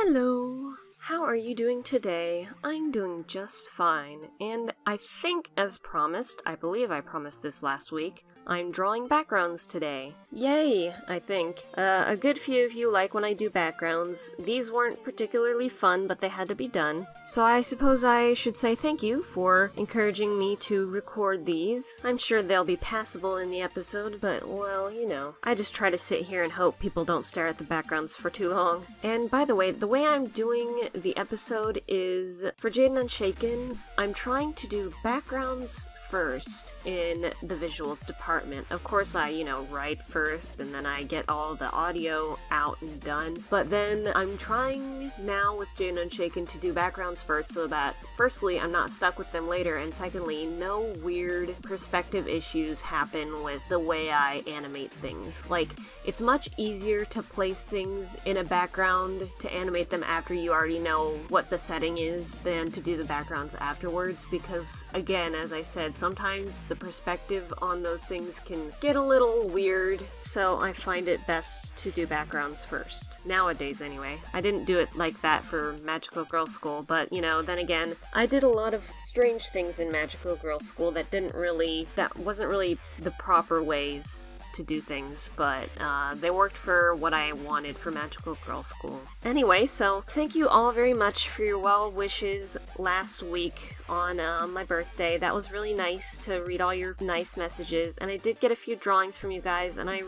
Hello! How are you doing today? I'm doing just fine, and I think as promised, I believe I promised this last week, I'm drawing backgrounds today. Yay, I think. A good few of you like when I do backgrounds. These weren't particularly fun, but they had to be done. So I suppose I should say thank you for encouraging me to record these. I'm sure they'll be passable in the episode, but, well, you know. I just try to sit here and hope people don't stare at the backgrounds for too long. And by the way I'm doing the episode is, for Jade and Unshaken, I'm trying to do backgrounds first in the visuals department. Of course I, write first and then I get all the audio out and done. But then I'm trying now with Jade and Unshaken to do backgrounds first so that firstly I'm not stuck with them later, and secondly no weird perspective issues happen with the way I animate things. Like, it's much easier to place things in a background to animate them after you already know what the setting is than to do the backgrounds afterwards, because again, as I said, sometimes the perspective on those things can get a little weird, so I find it best to do backgrounds first. Nowadays, anyway. I didn't do it like that for Magical Girl School, but, then again, I did a lot of strange things in Magical Girl School that wasn't really the proper ways to do things, but they worked for what I wanted for Magical Girl School. Anyway, so thank you all very much for your well wishes last week on my birthday. That was really nice to read all your nice messages, and I did get a few drawings from you guys, and I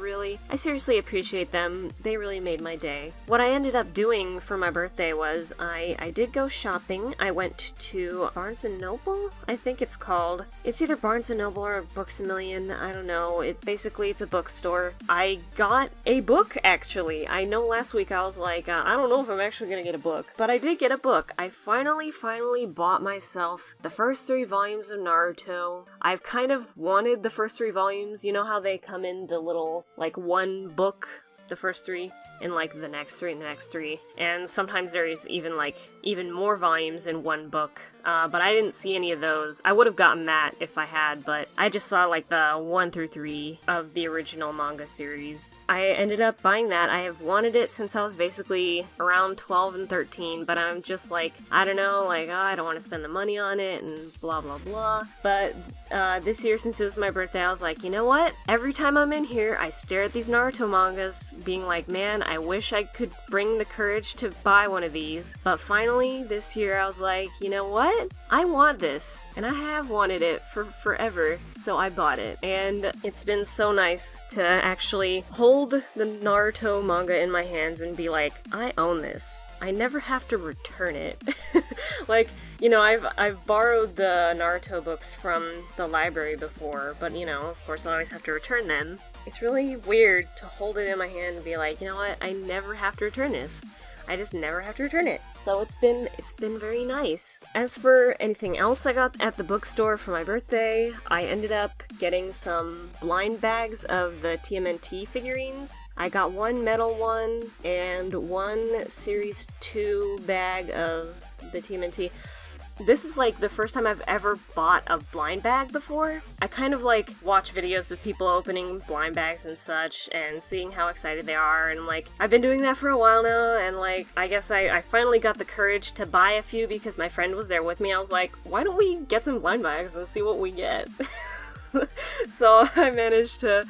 seriously appreciate them. They really made my day. What I ended up doing for my birthday was I did go shopping. I went to Barnes & Noble, I think it's called. It's either Barnes & Noble or Books A Million, I don't know. It's a bookstore. I got a book, actually. I know last week I was like, I don't know if I'm actually gonna get a book, but I did get a book. I finally bought myself the first 3 volumes of Naruto. I've kind of wanted the first 3 volumes. You know how they come in the little, one book? The first 3, and the next 3 and the next 3. And sometimes there's even more volumes in one book. But I didn't see any of those. I would have gotten that if I had, but I just saw the 1 through 3 of the original manga series. I ended up buying that. I have wanted it since I was basically around 12 and 13, but I'm just I don't know, I don't want to spend the money on it and blah blah blah. But this year, since it was my birthday, I was like, you know what? Every time I'm in here, I stare at these Naruto mangas, being like, man, I wish I could bring the courage to buy one of these. But finally, this year, I was like, you know what? I want this, and I have wanted it for forever, so I bought it. And it's been so nice to actually hold the Naruto manga in my hands and be like, I own this. I never have to return it. I've borrowed the Naruto books from the library before, but of course I always have to return them. It's really weird to hold it in my hand and be like, you know what, I never have to return this. I just never have to return it. So it's been very nice. As for anything else I got at the bookstore for my birthday, I ended up getting some blind bags of the TMNT figurines. I got 1 metal one and 1 Series 2 bag of the TMNT. This is the first time I've ever bought a blind bag before. I kind of watch videos of people opening blind bags and such and seeing how excited they are, and I've been doing that for a while now, and I guess I finally got the courage to buy a few because my friend was there with me. I was like, why don't we get some blind bags and see what we get? So I managed to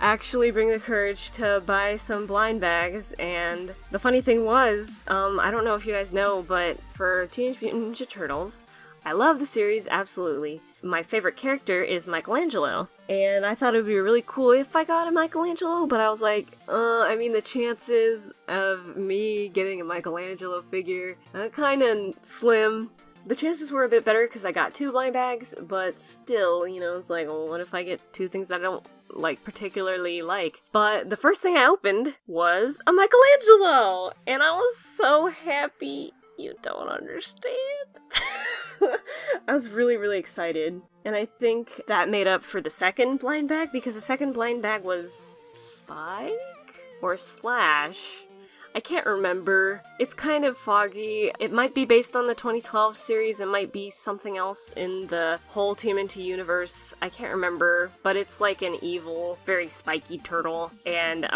actually bring the courage to buy some blind bags, and the funny thing was, I don't know if you guys know, but for Teenage Mutant Ninja Turtles, I love the series, absolutely. My favorite character is Michelangelo, and I thought it would be really cool if I got a Michelangelo, but I was like, the chances of me getting a Michelangelo figure are kinda slim. The chances were a bit better because I got 2 blind bags, but still, it's well, what if I get 2 things that I don't particularly like? But the first thing I opened was a Michelangelo, and I was so happy. You don't understand. I was really, really excited. And I think that made up for the second blind bag, because the second blind bag was Spike? Or Slash? I can't remember. It's kind of foggy. It might be based on the 2012 series, it might be something else in the whole TMNT universe. I can't remember, but it's like an evil, very spiky turtle, and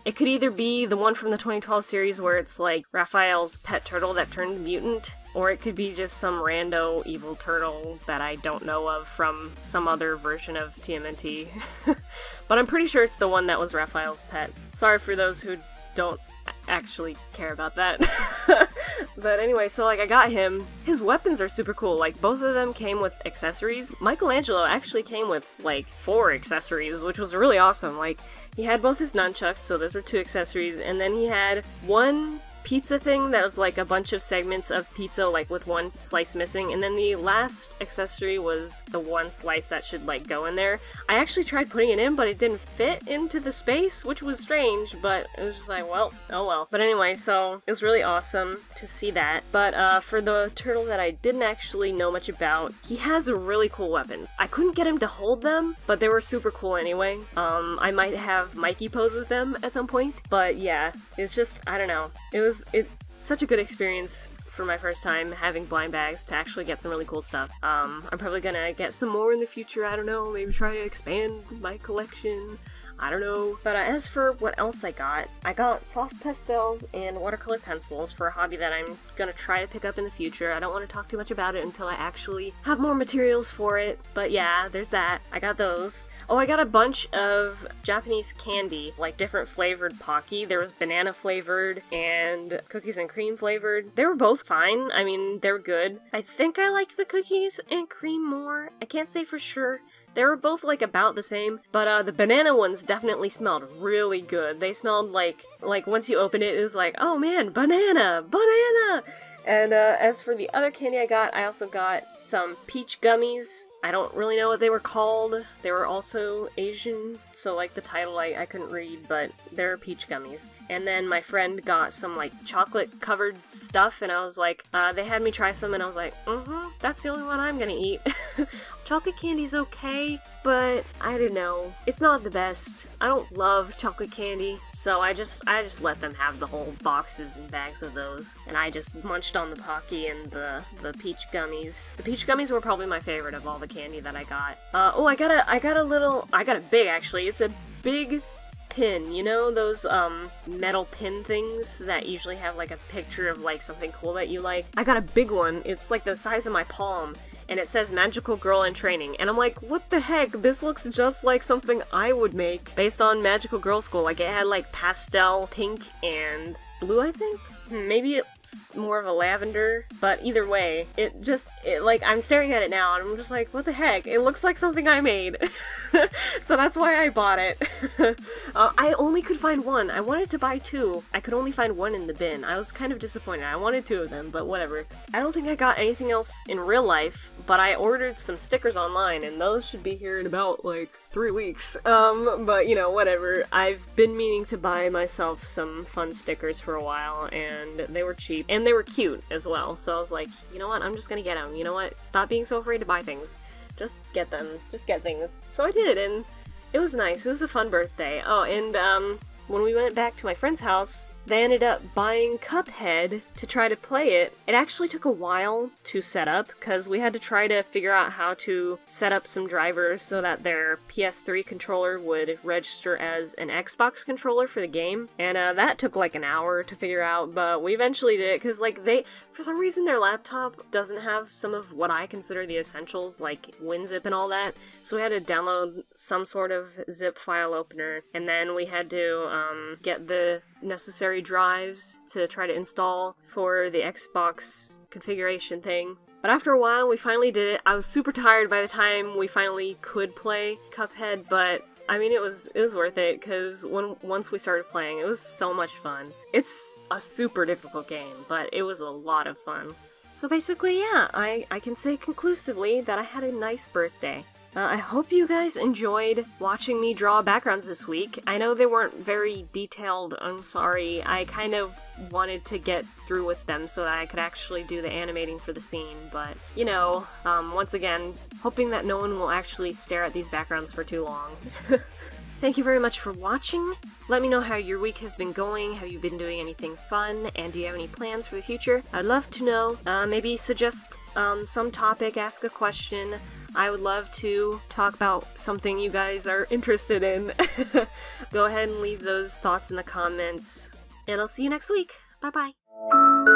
it could either be the one from the 2012 series where it's like Raphael's pet turtle that turned mutant, or it could be just some rando evil turtle that I don't know of from some other version of TMNT. But I'm pretty sure it's the one that was Raphael's pet. Sorry for those who don't actually care about that. But anyway, so like I got him. His weapons are super cool. Like both of them came with accessories. Michelangelo actually came with like 4 accessories, which was really awesome. Like he had both his nunchucks, so those were 2 accessories, and then he had one pizza thing that was like a bunch of segments of pizza, like with one slice missing, and then the last accessory was the one slice that should like go in there. I actually tried putting it in, but it didn't fit into the space, which was strange, but it was just like, well, oh well. But anyway, so it was really awesome to see that. But for the turtle that I didn't actually know much about, he has really cool weapons. I couldn't get him to hold them, but they were super cool anyway. I might have Mikey pose with them at some point, but yeah, it's just, I don't know. It's such a good experience for my first time having blind bags to actually get some really cool stuff. I'm probably gonna get some more in the future, I don't know, maybe try to expand my collection, I don't know. But as for what else I got soft pastels and watercolor pencils for a hobby that I'm gonna try to pick up in the future. I don't want to talk too much about it until I actually have more materials for it, but yeah, there's that. I got those. Oh, I got a bunch of Japanese candy, like different flavored Pocky. There was banana flavored and cookies and cream flavored. They were both fine. I mean, they were good. I think I liked the cookies and cream more. I can't say for sure. They were both like about the same, but the banana ones definitely smelled really good. They smelled like once you open it, it was like, oh man, banana! And as for the other candy I also got some peach gummies. I don't really know what they were called. They were also Asian, so like the title I couldn't read, but they're peach gummies. And then my friend got some like chocolate covered stuff, and I was like, they had me try some, and I was like, that's the only one I'm gonna eat. Chocolate candy's okay, but I don't know. It's not the best. I don't love chocolate candy, so I just let them have the whole boxes and bags of those, and I just munched on the Pocky and the peach gummies. The peach gummies were probably my favorite of all the candy that I got. Oh, I got a big, actually. It's a big pin, you know those metal pin things that usually have like a picture of like something cool that you like? I got a big one. It's like the size of my palm, and it says Magical Girl in Training, and I'm like, what the heck? This looks just like something I would make based on Magical Girl School. Like, it had like pastel pink and blue, I think? Maybe it's more of a lavender, but either way, like, I'm staring at it now, and I'm just like, what the heck? It looks like something I made. So that's why I bought it. I only could find one. I wanted to buy 2. I could only find 1 in the bin. I was kind of disappointed. I wanted 2 of them, but whatever. I don't think I got anything else in real life, but I ordered some stickers online, and those should be here in about, like, 3 weeks. But, you know, whatever. I've been meaning to buy myself some fun stickers for a while, and they were cheap. And they were cute as well, so I was like, you know what, I'm just gonna get them. You know what, stop being so afraid to buy things. Just get them. Just get things. So I did, and it was nice. It was a fun birthday. Oh, and when we went back to my friend's house, they ended up buying Cuphead to try to play it. It actually took a while to set up, because we had to try to figure out how to set up some drivers so that their PS3 controller would register as an Xbox controller for the game. And that took like an hour to figure out, but we eventually did it, because like for some reason their laptop doesn't have some of what I consider the essentials, like WinZip and all that. So we had to download some sort of zip file opener, and then we had to get the necessary drives to try to install for the Xbox configuration thing. But after a while, we finally did it. I was super tired by the time we finally could play Cuphead, but I mean, it was worth it, because once we started playing, it was so much fun. It's a super difficult game, but it was a lot of fun. So basically, yeah, I can say conclusively that I had a nice birthday. I hope you guys enjoyed watching me draw backgrounds this week. I know they weren't very detailed, I'm sorry. I kind of wanted to get through with them so that I could actually do the animating for the scene, but, you know, once again, hoping that no one will actually stare at these backgrounds for too long. thank you very much for watching. Let me know how your week has been going. Have you been doing anything fun? And do you have any plans for the future? I'd love to know. Maybe suggest some topic, ask a question. I would love to talk about something you guys are interested in. Go ahead and leave those thoughts in the comments. And I'll see you next week. Bye-bye.